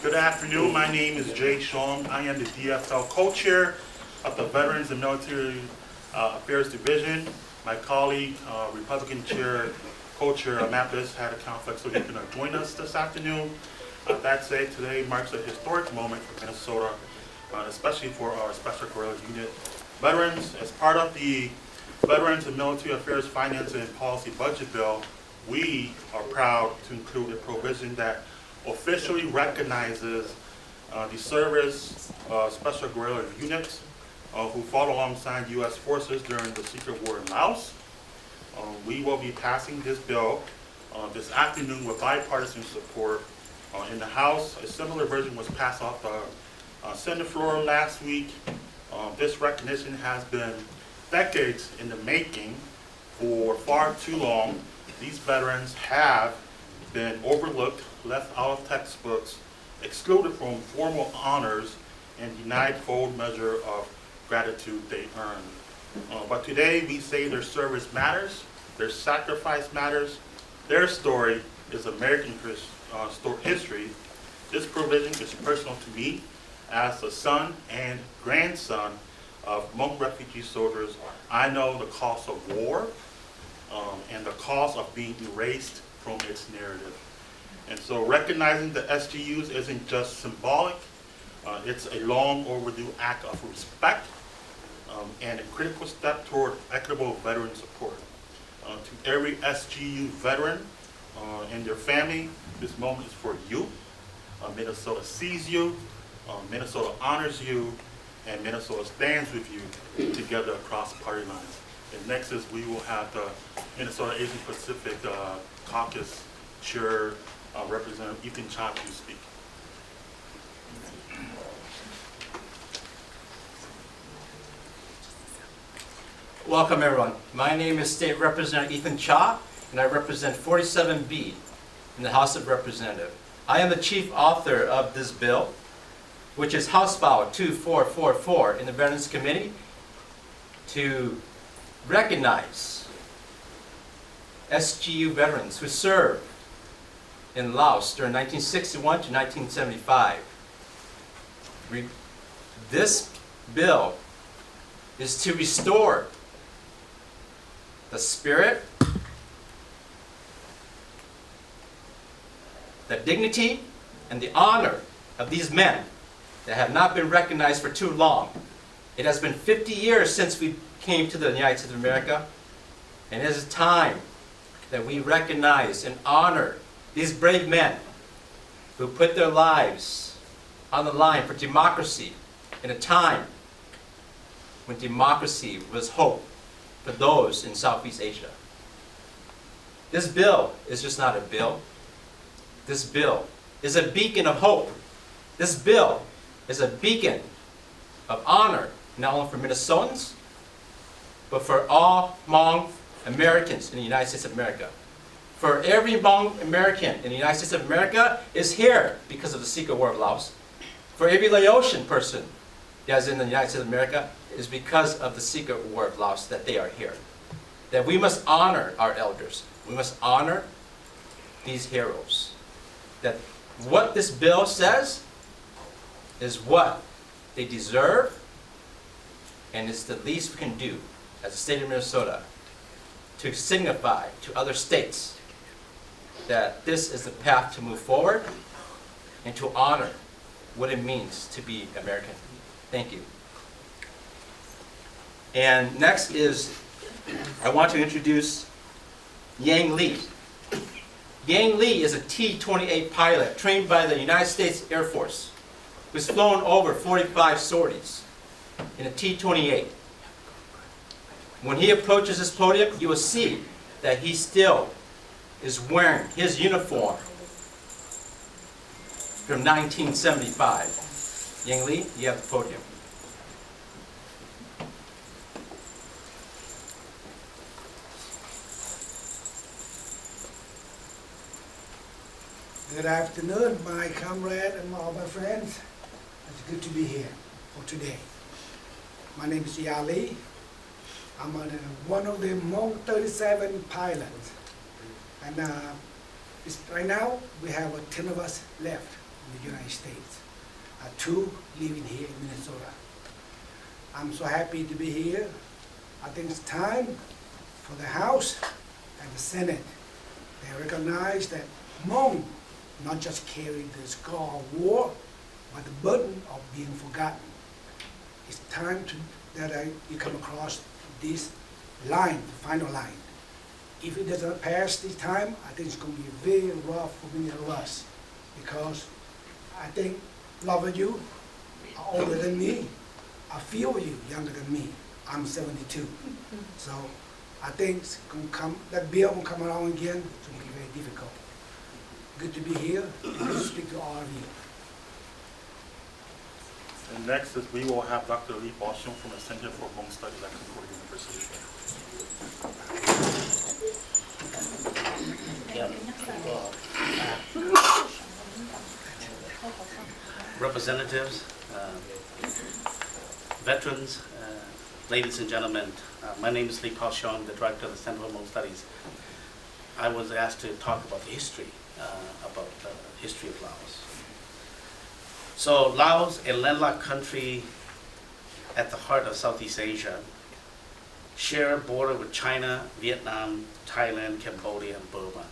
Good afternoon. My name is Shong. I am the DFL co-chair of the Veterans and Military Affairs Division. My colleague, Republican Chair, co-chair Mathis had a conflict, so he couldn't join us this afternoon. That said, today marks a historic moment for Minnesota, especially for our Special Guerrilla Unit veterans. As part of the Veterans and Military Affairs Finance and Policy Budget Bill, we are proud to include a provision that officially recognizes the service Special Guerrilla Units who fought alongside U.S. forces during the secret war in Laos. We will be passing this bill this afternoon with bipartisan support. In the House, a similar version was passed off the Senate floor last week. This recognition has been decades in the making. For far too long, these veterans have been overlooked, left out of textbooks, excluded from formal honors, and denied full measure of gratitude they earn. But today we say their service matters, their sacrifice matters, their story is American history. This provision is personal to me as the son and grandson of Hmong refugee soldiers. I know the cost of war and the cost of being erased from its narrative. And so recognizing the SGUs isn't just symbolic, it's a long overdue act of respect and a critical step toward equitable veteran support. To every SGU veteran and their family, this moment is for you. Minnesota sees you, Minnesota honors you, and Minnesota stands with you together across party lines. And next is we will have the Minnesota Asian Pacific Caucus Chair, Representative Ethan Cha, to speak. Welcome everyone. My name is State Representative Ethan Cha, and I represent 47B in the House of Representatives. I am the chief author of this bill, which is House File 2444 in the Veterans Committee, to recognize SGU veterans who served in Laos during 1961 to 1975. This bill is to restore the spirit, the dignity, and the honor of these men that have not been recognized for too long. It has been 50 years since we came to the United States of America, and it is time that we recognize and honor these brave men who put their lives on the line for democracy in a time when democracy was hope for those in Southeast Asia. This bill is just not a bill. This bill is a beacon of hope. This bill is a beacon of honor, not only for Minnesotans, but for all Hmong Americans in the United States of America. For every Hmong American in the United States of America is here because of the secret war of Laos. For every Laotian person that is in the United States of America is because of the secret war of Laos that they are here. That we must honor our elders. We must honor these heroes. That what this bill says is what they deserve, and it's the least we can do as a state of Minnesota to signify to other states that this is the path to move forward and to honor what it means to be American. Thank you. And next is, I want to introduce Yang Li. Yang Li is a T-28 pilot trained by the United States Air Force, who's flown over 45 sorties in a T-28. When he approaches this podium, you will see that he still is wearing his uniform from 1975. Yang Li, you have the podium. Good afternoon, my comrade and all my friends. It's good to be here for today. My name is Yali. I'm one of the Hmong 37 pilots. And right now, we have 10 of us left. in the United States. 2 living here in Minnesota. I'm so happy to be here. I think it's time for the House and the Senate. They recognize that Hmong not just carrying the scar of war, but the burden of being forgotten. It's time that you come across this line, the final line. If it does not pass this time, I think it's going to be very rough for many of us, because I think a lot of you are older than me. A few of you younger than me. I'm 72. So I think it's going to come, that bill will come around again. It's going to be very difficult. Good to be here. Good to speak to all of you. And next is we will have Dr. Lee Shong from the Center for Hmong Studies at Concordia University. Representatives, veterans, ladies and gentlemen, my name is Lee Shong, the director of the Center for Hmong Studies. I was asked to talk about the history, of Laos. So Laos, a landlocked country at the heart of Southeast Asia, share a border with China, Vietnam, Thailand, Cambodia, and Burma.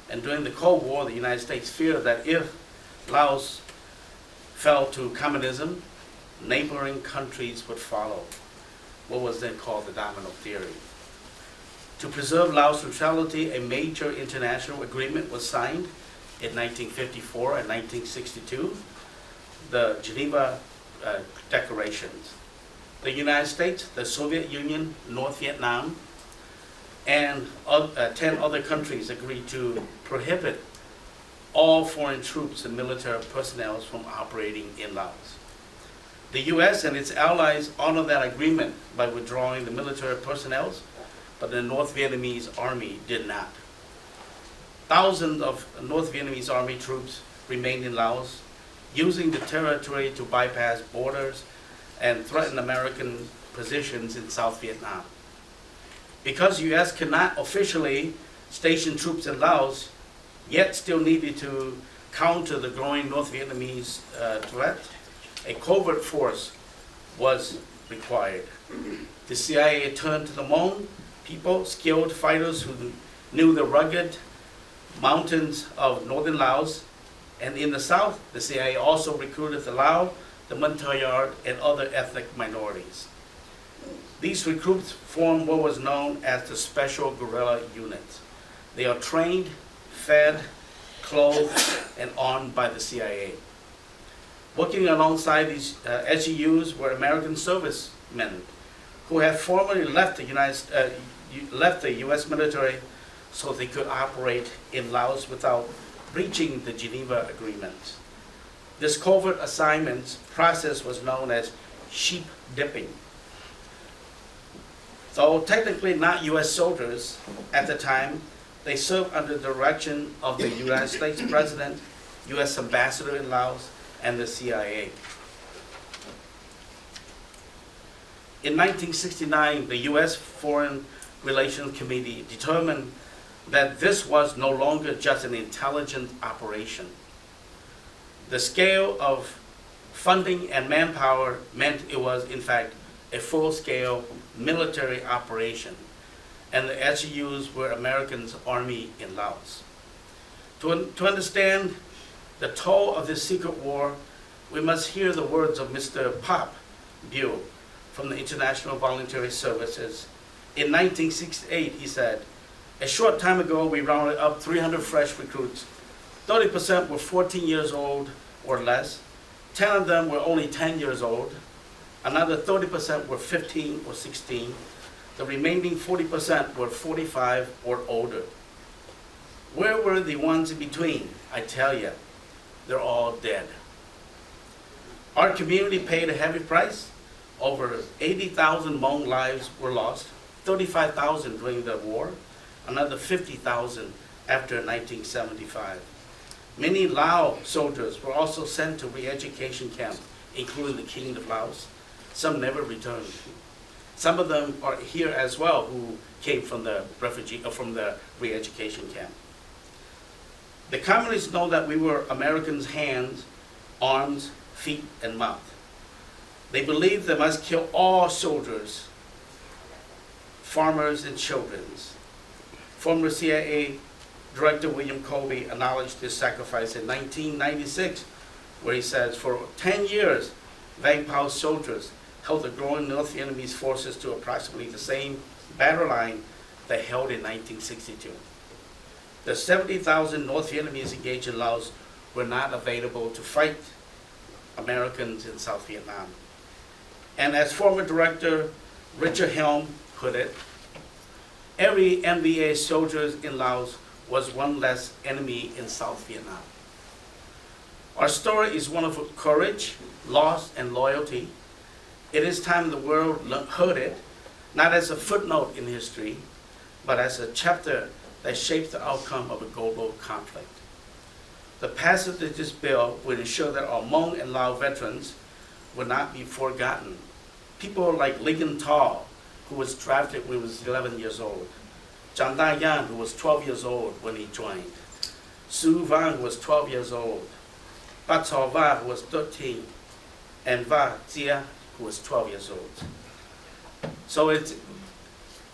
And during the Cold War, the United States feared that if Laos fell to communism, neighboring countries would follow, what was then called the domino theory. To preserve Laos' neutrality, a major international agreement was signed in 1954 and 1962, the Geneva Declarations. The United States, the Soviet Union, North Vietnam, and 10 other countries agreed to prohibit all foreign troops and military personnel from operating in Laos. The U.S. and its allies honored that agreement by withdrawing the military personnel, but the North Vietnamese army did not. Thousands of North Vietnamese army troops remained in Laos, using the territory to bypass borders and threaten American positions in South Vietnam. Because the U.S. cannot officially station troops in Laos, yet still needed to counter the growing North Vietnamese threat, a covert force was required. The CIA turned to the Hmong people, skilled fighters who knew the rugged mountains of northern Laos, and in the south, the CIA also recruited the Lao, the Mantayard, and other ethnic minorities. These recruits formed what was known as the Special Guerrilla Unit. They are trained, fed, clothed, and armed by the CIA. Working alongside these SGUs were American servicemen who had formerly left the U.S. military so they could operate in Laos without breaching the Geneva Agreement. This covert assignment process was known as sheep dipping. Though technically not U.S. soldiers at the time, they served under the direction of the United States President, U.S. Ambassador in Laos, and the CIA. In 1969, the U.S. Foreign Relations Committee determined that this was no longer just an intelligence operation. The scale of funding and manpower meant it was, in fact, a full-scale military operation, and the SGUs were Americans' army in Laos. To understand the toll of this secret war, we must hear the words of Mr. Pop Buell from the International Voluntary Services. In 1968, he said, "A short time ago, we rounded up 300 fresh recruits. 30% were 14 years old or less. 10 of them were only 10 years old. Another 30% were 15 or 16. The remaining 40% were 45 or older. Where were the ones in between? I tell you, they're all dead." Our community paid a heavy price. Over 80,000 Hmong lives were lost, 35,000 during the war, another 50,000 after 1975. Many Lao soldiers were also sent to re-education camps, including the King of Laos. Some never returned. Some of them are here as well, who came from the re-education camp. The communists know that we were Americans' hands, arms, feet, and mouth. They believe they must kill all soldiers, farmers, and children. Former CIA Director William Colby acknowledged this sacrifice in 1996, where he says, for 10 years, Vang Pao's soldiers held the growing North Vietnamese forces to approximately the same battle line they held in 1962. The 70,000 North Vietnamese engaged in Laos were not available to fight Americans in South Vietnam. And as former director Richard Helm put it, every NVA soldier in Laos was one less enemy in South Vietnam. Our story is one of courage, loss, and loyalty. It is time the world heard it, not as a footnote in history, but as a chapter that shapes the outcome of a global conflict. The passage of this bill will ensure that our Hmong and Lao veterans will not be forgotten. People like Ligon Tall, who was drafted when he was 11 years old, Chan Da Yan, who was 12 years old when he joined, Su Van, who was 12 years old, Pat Saw Va, who was 13, and Va Jia, who was 12 years old. So it's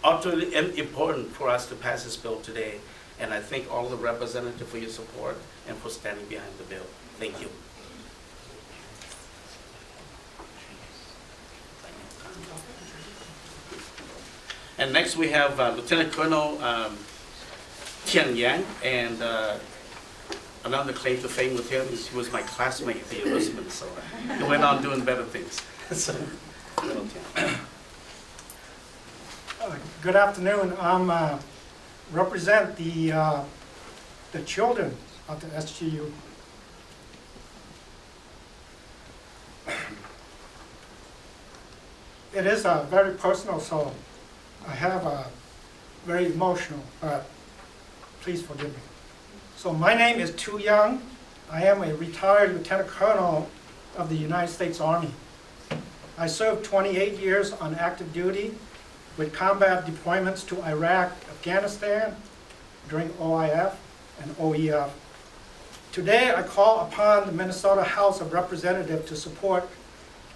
utterly important for us to pass this bill today, and I thank all the representatives for your support and for standing behind the bill. Thank you. And next we have Lieutenant Colonel Tyang, and another claim to fame with him is he was my classmate at the enlistment, so he went on doing better things. So, Colonel Tyang. Good afternoon. I'm represent the children of the SGU. It is very personal, so I have very emotional, but please forgive me. So my name is Tu Young. I am a retired Lieutenant Colonel of the United States Army. I served 28 years on active duty with combat deployments to Iraq, Afghanistan, during OIF and OEF. Today, I call upon the Minnesota House of Representatives to support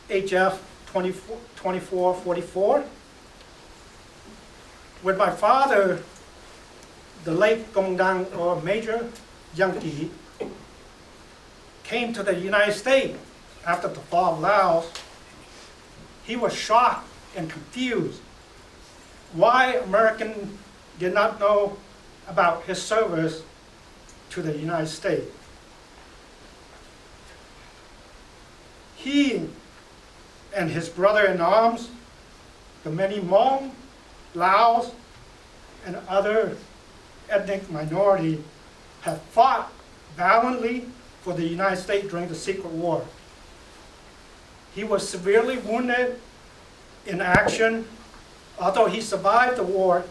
HF 2444. With my father, the late Gong Dang, or Major Yang Di, came to the United States after the fall of Laos, he was shocked and confused why Americans did not know about his service to the United States. He and his brother-in-arms, the many Hmong, Laos, and other ethnic minorities, have fought valiantly for the United States during the Secret War. He was severely wounded in action. Although he survived the war,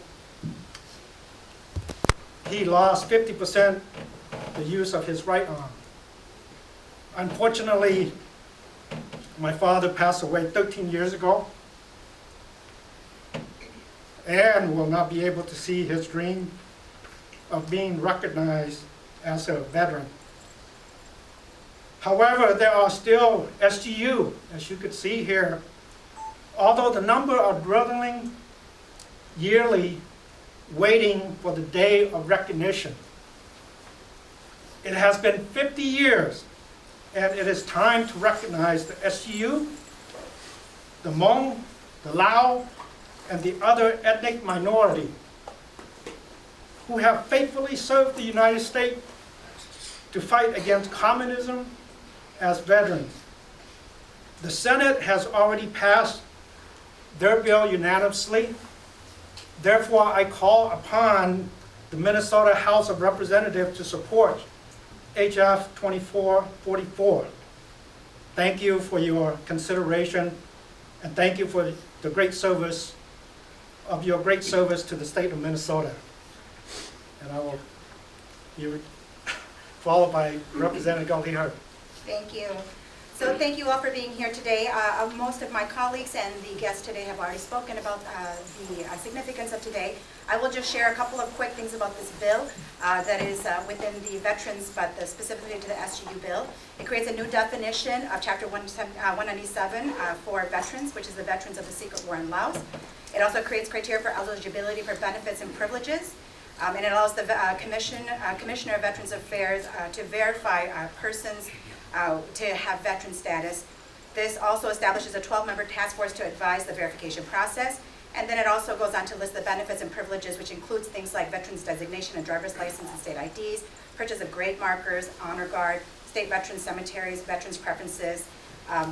he lost 50% the use of his right arm. Unfortunately, my father passed away 13 years ago and will not be able to see his dream of being recognized as a veteran. However, there are still SGU, as you could see here. Although the number are dwindling yearly, waiting for the day of recognition. It has been 50 years, and it is time to recognize the SGU, the Hmong, the Lao, and the other ethnic minority who have faithfully served the United States to fight against communism as veterans. The Senate has already passed their bill unanimously. Therefore, I call upon the Minnesota House of Representatives to support HF 2444. Thank you for your consideration, and thank you for the great service of your great service to the state of Minnesota. And I will be followed by Representative Giher. Thank you. So thank you all for being here today. Most of my colleagues and the guests today have already spoken about the significance of today. I will just share a couple of quick things about this bill that is within the veterans, but specifically to the SGU bill. It creates a new definition of Chapter 197 for veterans, which is the veterans of the secret war in Laos. It also creates criteria for eligibility for benefits and privileges. And it allows the Commissioner of Veterans Affairs to verify persons to have veteran status. This also establishes a 12-member task force to advise the verification process. And then it also goes on to list the benefits and privileges, which includes things like veterans designation and driver's license and state IDs, purchase of grave markers, honor guard, state veterans cemeteries, veterans preferences,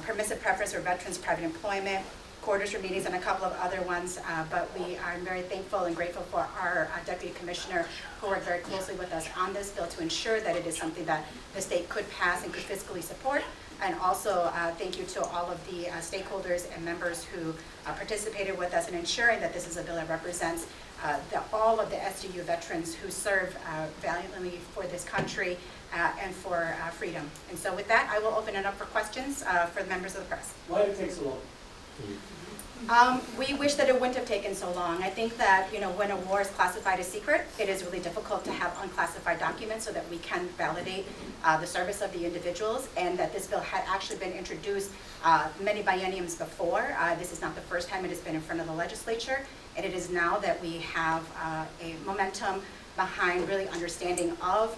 permissive preference for veterans private employment, quarters for meetings, and a couple of other ones. But we are very thankful and grateful for our Deputy Commissioner who worked very closely with us on this bill to ensure that it is something that the state could pass and could fiscally support. And also thank you to all of the stakeholders and members who participated with us in ensuring that this is a bill that represents all of the SGU veterans who serve valiantly for this country and for freedom. And so with that, I will open it up for questions for the members of the press. Why did it take so long? We wish that it wouldn't have taken so long. I think that, when a war is classified as secret, it is really difficult to have unclassified documents so that we can validate the service of the individuals, and that this bill had actually been introduced many bienniums before. This is not the first time it has been in front of the legislature, and it is now that we have a momentum behind really understanding of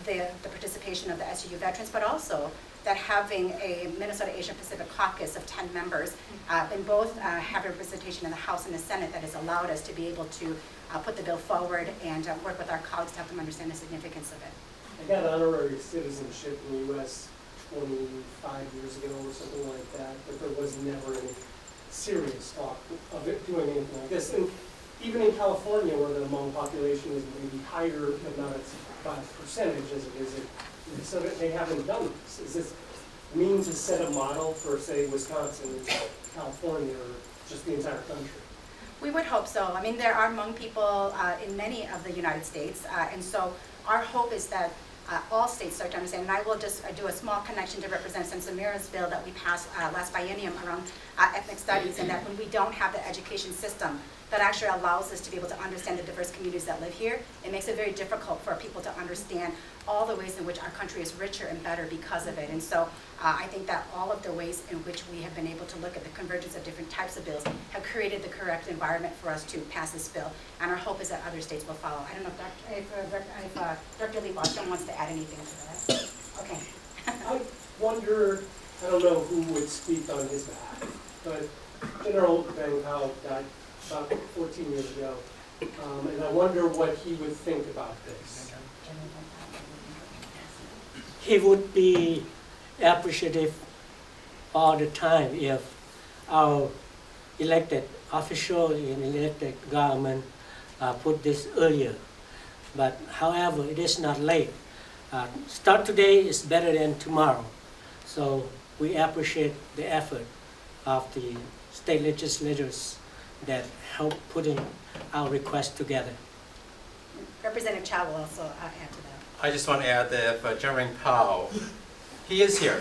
the participation of the SGU veterans, but also that having a Minnesota Asian Pacific caucus of 10 members and both have representation in the House and the Senate that has allowed us to be able to put the bill forward and work with our colleagues to help them understand the significance of it. I got honorary citizenship in the U.S. 25 years ago or something like that, but there was never any serious talk of it doing anything like this. And even in California, where the Hmong population is maybe higher, but not as by percentage as it is in Minnesota, they haven't done this. Is this mean to set a model for, say, Wisconsin, California, or just the entire country? We would hope so. I mean, there are Hmong people in many of the United States, and so our hope is that all states start to understand, and I will just do a small connection to Representative Samira's bill that we passed last biennium around ethnic studies, and that when we don't have the education system that actually allows us to be able to understand the diverse communities that live here, it makes it very difficult for people to understand all the ways in which our country is richer and better because of it. And so I think that all of the ways in which we have been able to look at the convergence of different types of bills have created the correct environment for us to pass this bill. And our hope is that other states will follow. I don't know if Dr. Lee Shong wants to add anything to that. Okay. I wonder, I don't know who would speak on his behalf, but General Bang Hao died about 14 years ago, and I wonder what he would think about this. He would be appreciative all the time if our elected official in elected government put this earlier. But however, it is not late. Start today is better than tomorrow. So we appreciate the effort of the state legislators that help putting our request together. Representative Chow will also add to that. I just want to add that if General Powell, he is here.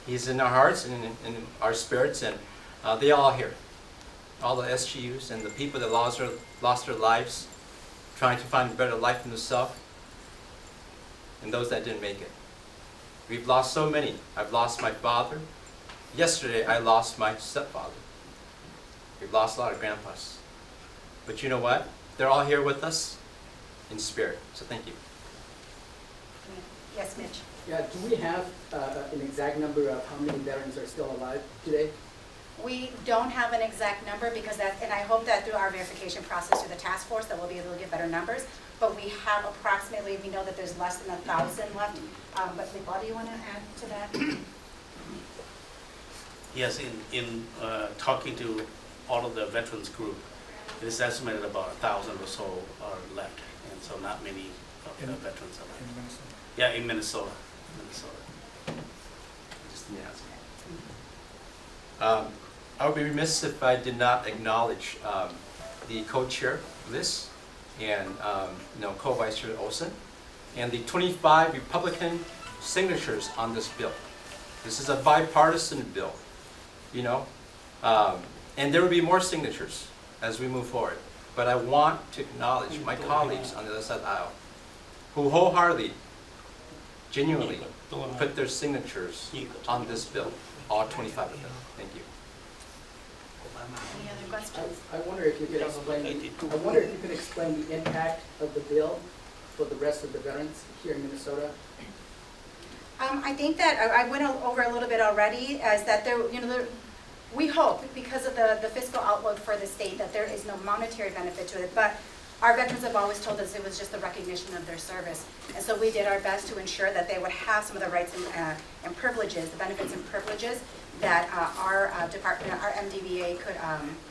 He's in our hearts and in our spirits, and they all here. All the SGUs and the people that lost their lives trying to find a better life for themselves, and those that didn't make it. We've lost so many. I've lost my father. Yesterday, I lost my stepfather. We've lost a lot of grandpas. But you know what? They're all here with us in spirit, so thank you. Yes, Mitch. Yeah, do we have an exact number of how many veterans are still alive today? We don't have an exact number because and I hope that through our verification process through the task force that we'll be able to get better numbers. But we have approximately, we know that there's less than 1,000 left. But Lee, do you want to add to that? Yes, in talking to all of the veterans group, it is estimated about 1,000 or so are left, and so not many of the veterans are left. In Minnesota? Yeah, in Minnesota. Just I would be remiss if I did not acknowledge the co-chair Liz and co-vice chair Olson and the 25 Republican signatures on this bill. This is a bipartisan bill, you know? And there will be more signatures as we move forward. But I want to acknowledge my colleagues on the other side of the aisle who wholeheartedly, genuinely put their signatures on this bill, all 25 of them. Thank you. Any other questions? I wonder if you could explain the impact of the bill for the rest of the veterans here in Minnesota. I think that I went over a little bit already, is that we hope, because of the fiscal outlook for the state, that there is no monetary benefit to it, but our veterans have always told us it was just the recognition of their service. And so we did our best to ensure that they would have some of the rights and privileges, the benefits and privileges that our department, our MDVA could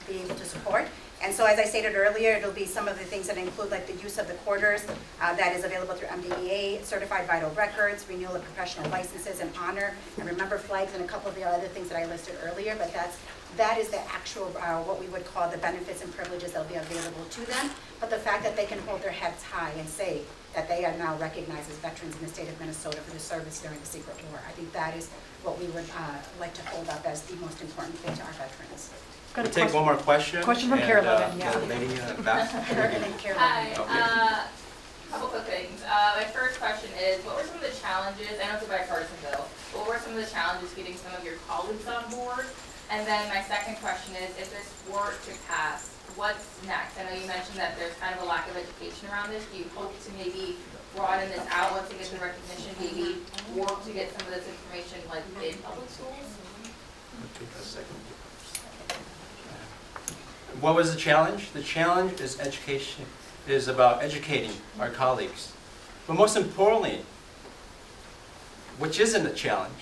be able to support. And so as I stated earlier, it'll be some of the things that include like the use of the quarters that is available through MDVA, certified vital records, renewal of professional licenses and honor, and remember flags and a couple of the other things that I listed earlier, but that is the actual, what we would call the benefits and privileges that will be available to them. But the fact that they can hold their heads high and say that they are now recognized as veterans in the state of Minnesota for the service during the Secret War, I think that is what we would like to hold up as the most important thing to our veterans. We'll take one more question. Question from and, Carolyn, yeah. The lady in the back. And then Carolyn. Hi, couple quick things. My first question is, what were some of the challenges, I know it's a bipartisan bill, but what were some of the challenges getting some of your colleagues on board? And then my second question is, if this were to pass, what's next? I know you mentioned that there's kind of a lack of education around this. Do you hope to maybe broaden this out once it gets the recognition, maybe work to get some of this information like in public schools? What was the challenge? The challenge is education, is about educating our colleagues. But most importantly, which isn't a challenge,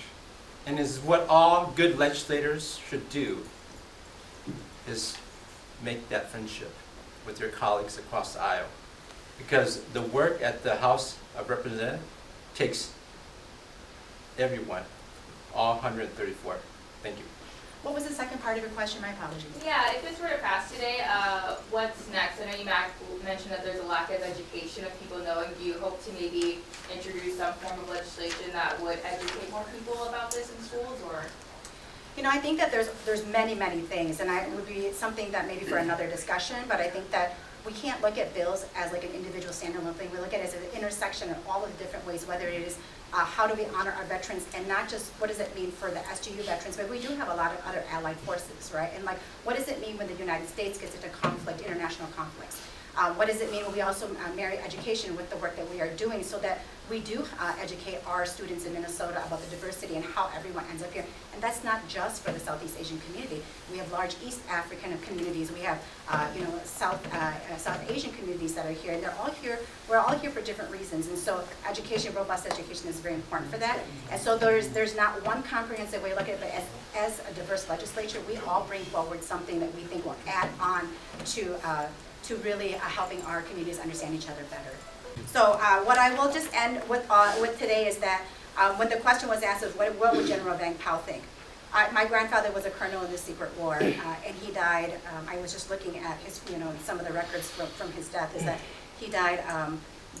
and is what all good legislators should do, is make that friendship with your colleagues across the aisle. Because the work at the House of Representatives takes everyone, all 134. Thank you. What was the second part of your question? My apologies. Yeah, if this were to pass today, what's next? I know you mentioned that there's a lack of education of people knowing. Do you hope to maybe introduce some form of legislation that would educate more people about this in schools, or? You know, I think that there's many, many things, and it would be something that maybe for another discussion, but I think that we can't look at bills as like an individual standalone thing. We look at it as an intersection of all of the different ways, whether it is how do we honor our veterans, and not just what does it mean for the SGU veterans, but we do have a lot of other allied forces, right? And like, what does it mean when the United States gets into conflict, international conflicts? What does it mean when we also marry education with the work that we are doing, so that we do educate our students in Minnesota about the diversity and how everyone ends up here. And that's not just for the Southeast Asian community. We have large East African communities. We have South Asian communities that are here, and they're all here. We're all here for different reasons. And so education, robust education, is very important for that. And so there's not one comprehensive way to look at it, but as a diverse legislature, we all bring forward something that we think will add on to really helping our communities understand each other better. So what I will just end with today is that when the question was asked of what would General Vang Pao think? My grandfather was a colonel in the Secret War, and he died. I was just looking at his, some of the records from his death. Is that he died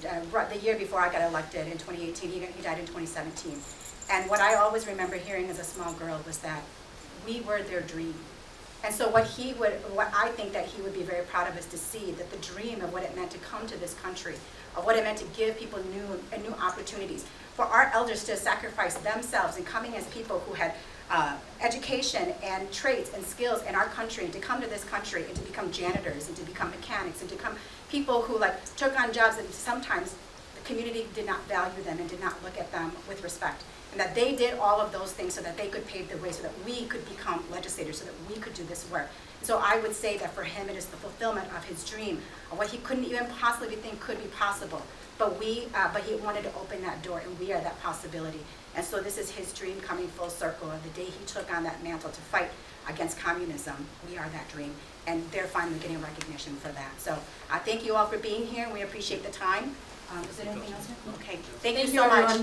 the year before I got elected in 2018. He died in 2017. And what I always remember hearing as a small girl was that we were their dream. And so what I think that he would be very proud of is to see that the dream of what it meant to come to this country, of what it meant to give people new opportunities, for our elders to sacrifice themselves and coming as people who had education and traits and skills in our country, to come to this country and to become janitors and to become mechanics and to become people who took on jobs that sometimes the community did not value them and did not look at them with respect. And that they did all of those things so that they could pave the way, so that we could become legislators, so that we could do this work. So I would say that for him, it is the fulfillment of his dream, of what he couldn't even possibly think could be possible. But he wanted to open that door, and we are that possibility. And so this is his dream coming full circle. Of the day he took on that mantle to fight against communism, we are that dream. And they're finally getting recognition for that. So thank you all for being here, and we appreciate the time. Is there anything else? Okay. Thank you so much.